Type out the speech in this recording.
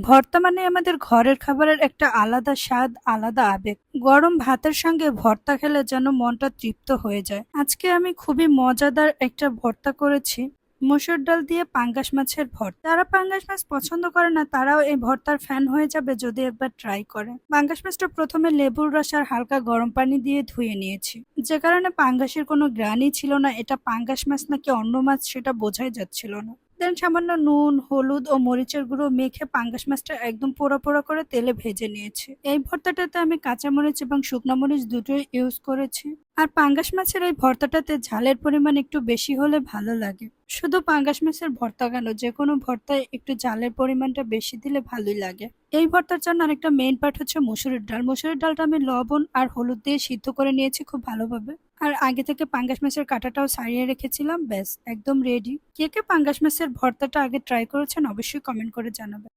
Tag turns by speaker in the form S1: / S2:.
S1: ভর্তা মানে আমাদের ঘরের খাবারের একটা আলাদা স্বাদ, আলাদা আবেগ। গরম ভাতের সঙ্গে ভর্তা খেলে যেন মনটা তৃপ্ত হয়ে যায়। আজকে আমি খুবই মজাদার একটা ভর্তা করেছি। মসুর ডাল দিয়ে পাঙ্গাস মাছের ভর্তা। যারা পাঙ্গাস মাছ পছন্দ করে না তারাও এই ভর্তার ফ্যান হয়ে যাবে যদি একবার ট্রাই করে। পাঙ্গাস মাছটা প্রথমে লেবুর রস আর হালকা গরম পানি দিয়ে ধুয়ে নিয়েছি, যে কারণে পাঙ্গাসের কোনো গ্রানই ছিল না। এটা পাঙ্গাস মাছ নাকি অন্য মাছ সেটা বোঝাই যাচ্ছিল না। দেন সামান্য নুন, হলুদ ও মরিচের গুঁড়ো মেখে পাঙ্গাস মাছটা একদম পোড়া পোড়া করে তেলে ভেজে নিয়েছি। এই ভর্তাটাতে আমি কাঁচামরিচ এবং শুকনো মরিচ দুটোই ইউজ করেছি। আর পাঙ্গাস মাছের এই ভর্তাটাতে ঝালের পরিমাণ একটু বেশি হলে ভালো লাগে। শুধু পাঙ্গাস মাছের ভর্তা কেন, যে কোনো ভর্তায় একটু ঝালের পরিমাণটা বেশি দিলে ভালোই লাগে। এই ভর্তার জন্য আরেকটা মেইন পার্ট হচ্ছে মসুরের ডাল। মসুরের ডালটা আমি লবণ আর হলুদ দিয়ে সিদ্ধ করে নিয়েছি খুব ভালোভাবে। আর আগে থেকে পাঙ্গাস মাছের কাঁটাটাও ছাড়িয়ে রেখেছিলাম। ব্যাস একদম রেডি। কে কে পাঙ্গাস মাছের ভর্তাটা আগে ট্রাই করেছেন অবশ্যই কমেন্ট করে জানাবেন।